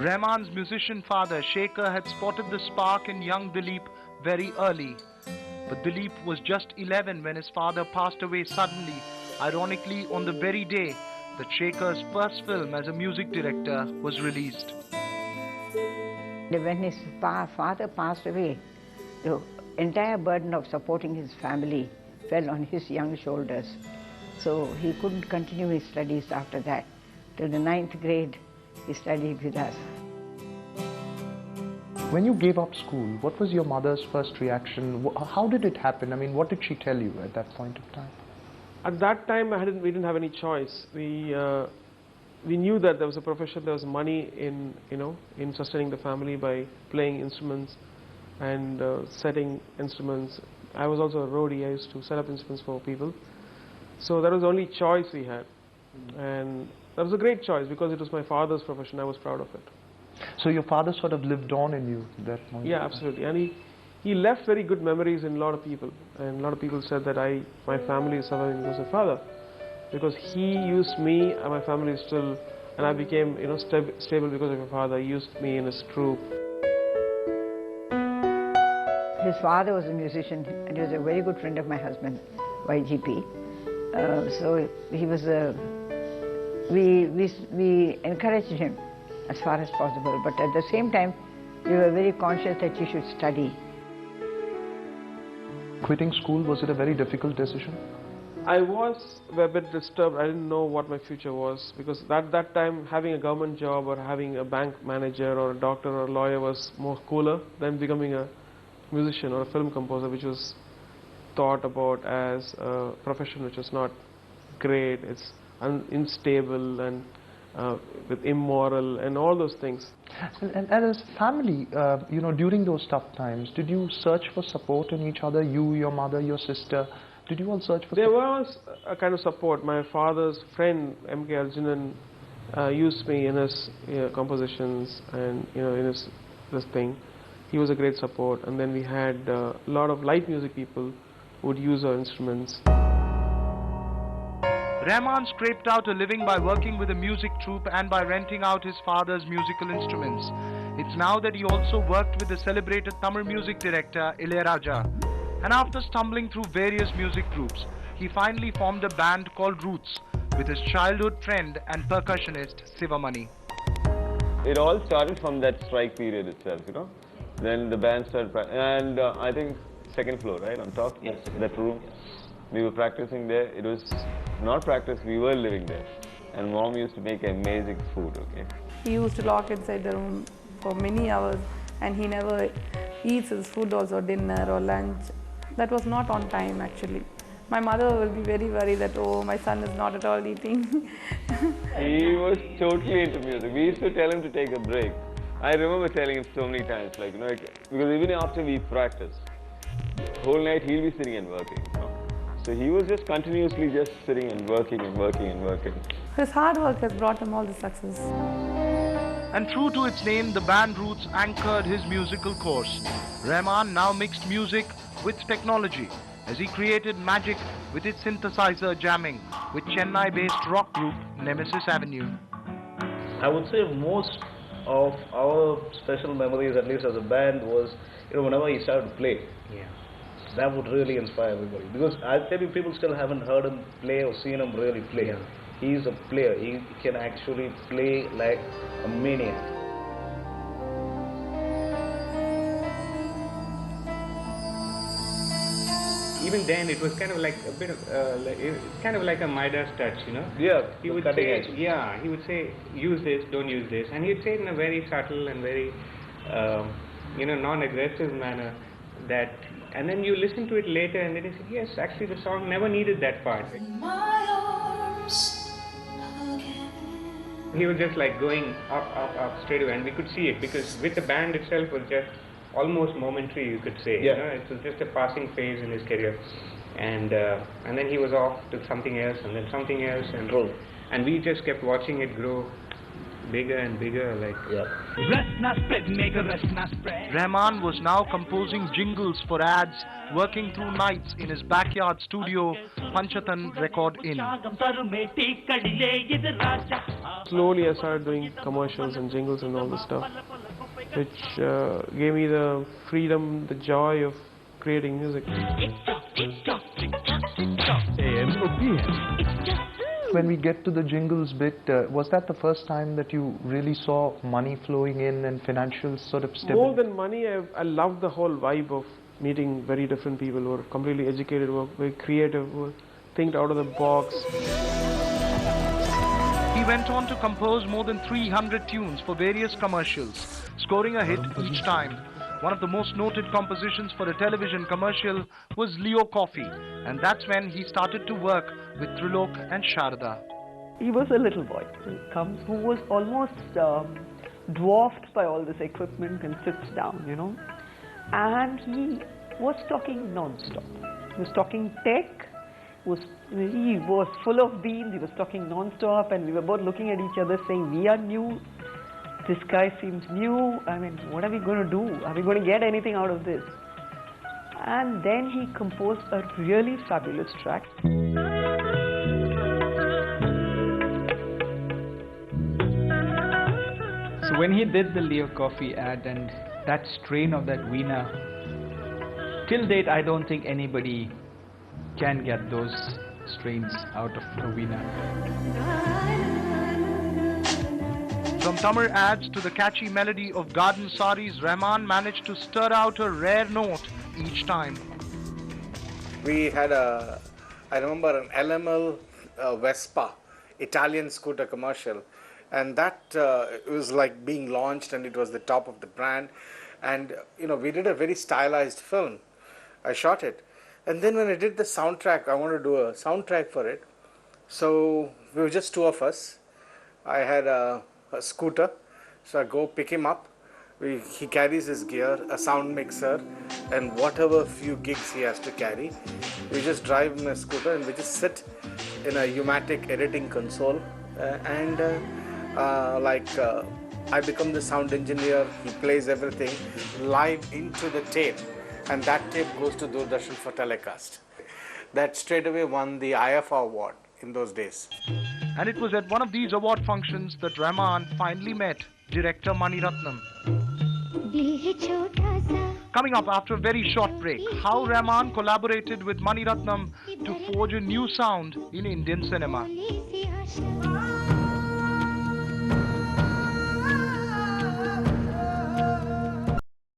Rahman's musician father, Shekhar, had spotted the spark in young Dileep very early. But Dileep was just 11 when his father passed away suddenly, ironically on the very day that Shekhar's first film as a music director was released. When his father passed away, the entire burden of supporting his family fell on his young shoulders. So he couldn't continue his studies after that. Till the 9th grade, he studied with us. When you gave up school, what was your mother's first reaction? How did it happen? I mean, what did she tell you at that point of time? At that time, we didn't have any choice. We knew that there was a profession, there was money in sustaining the family by playing instruments and setting instruments. I was also a roadie. I used to set up instruments for people. So that was the only choice we had, and that was a great choice because it was my father's profession. I was proud of it. So your father sort of lived on in you at that point? Yeah, absolutely. And he left very good memories in a lot of people. And a lot of people said that my family is surviving because of my father. Because he used me and my family is still, and I became stable because of my father. He used me in his troupe. His father was a musician and he was a very good friend of my husband, YGP. So he was we encouraged him as far as possible, but at the same time we were very conscious that he should study. Quitting school, was it a very difficult decision? I was a bit disturbed. I didn't know what my future was because at that time having a government job or having a bank manager or a doctor or a lawyer was more cooler than becoming a musician or a film composer, which was thought about as a profession which was not great. It's unstable and with immoral and all those things. And as family, during those tough times, did you search for support in each other? You, your mother, your sister, did you all search for There support? was a kind of support. My father's friend, M.K. Arjunan, used me in his compositions and in this thing. He was a great support. And then we had a lot of light music people who would use our instruments. Rahman scraped out a living by working with a music troupe and by renting out his father's musical instruments. It's now that he also worked with the celebrated Tamil music director Ilayaraja. And after stumbling through various music groups, he finally formed a band called Roots with his childhood friend and percussionist Sivamani. It all started from that strike period itself, Then the band started, and I think second floor, right, on top? Yes. That room. Yes. We were practicing there. It was not practice, we were living there. And mom used to make amazing food, okay? He used to lock inside the room for many hours and he never eats his food also, dinner or lunch. That was not on time actually. My mother will be very worried that, oh, my son is not at all eating. He was totally into music. We used to tell him to take a break. I remember telling him so many times, because even after we practiced, whole night he'll be sitting and working. So he was just continuously just sitting and working and working and working. His hard work has brought him all the success. And true to its name, the band Roots anchored his musical course. Rahman now mixed music with technology as he created magic with his synthesizer jamming with Chennai-based rock group Nemesis Avenue. I would say most of our special memories, at least as a band, was whenever he started to play. Yeah. That would really inspire everybody, because I tell you, people still haven't heard him play or seen him really play. Yeah. He's a player. He can actually play like a maniac. Even then, it was kind of like a bit of like a Midas touch, Yeah, He would cutting say, edge. yeah, he would say, use this, don't use this, and he'd say it in a very subtle and very, non-aggressive manner. That, and then you listen to it later, and then you say, yes, actually, the song never needed that part. He was just like going up straight away, and we could see it because with the band itself was just almost momentary, you could say. Yeah. It was just a passing phase in his career, and then he was off to something else, and then something else, and we just kept watching it grow bigger and bigger. Like Rahman was now composing jingles for ads, working through nights in his backyard studio, Panchatan Record Inn. Slowly I started doing commercials and jingles and all this stuff, which gave me the freedom, the joy of creating music. When we get to the jingles bit, was that the first time that you really saw money flowing in and financial sort of stability? More than money, I love the whole vibe of meeting very different people who are completely educated, who are very creative, who think out of the box. He went on to compose more than 300 tunes for various commercials, scoring a hit each time. One of the most noted compositions for a television commercial was Leo Coffee, and that's when he started to work with Trilok and Sharda. He was a little boy who was almost dwarfed by all this equipment and sits down, you know. And he was talking non-stop. He was talking tech, he was full of beans, he was talking non-stop, and we were both looking at each other saying, we are new, this guy seems new, I mean, what are we going to do? Are we going to get anything out of this? And then he composed a really fabulous track. So when he did the Leo Coffee ad and that strain of that Veena, till date I don't think anybody can get those strains out of a Veena. From Tamar ads to the catchy melody of Garden Saris, Rahman managed to stir out a rare note each time. We had I remember an LML Vespa, Italian scooter commercial, and that it was like being launched and it was the top of the brand. And you know, we did a very stylized film. I shot it. And then when I did the soundtrack, I wanted to do a soundtrack for it. So we were just two of us. I had a scooter, so I go pick him up. He carries his gear, a sound mixer, and whatever few gigs he has to carry. We just drive in a scooter and we just sit in a U-matic editing console I become the sound engineer. He plays everything live into the tape, and that tape goes to Doordarshan for telecast. That straight away won the IFA award in those days. And it was at one of these award functions that Rahman finally met director Mani Ratnam. Coming up after a very short break, how Rahman collaborated with Mani Ratnam to forge a new sound in Indian cinema.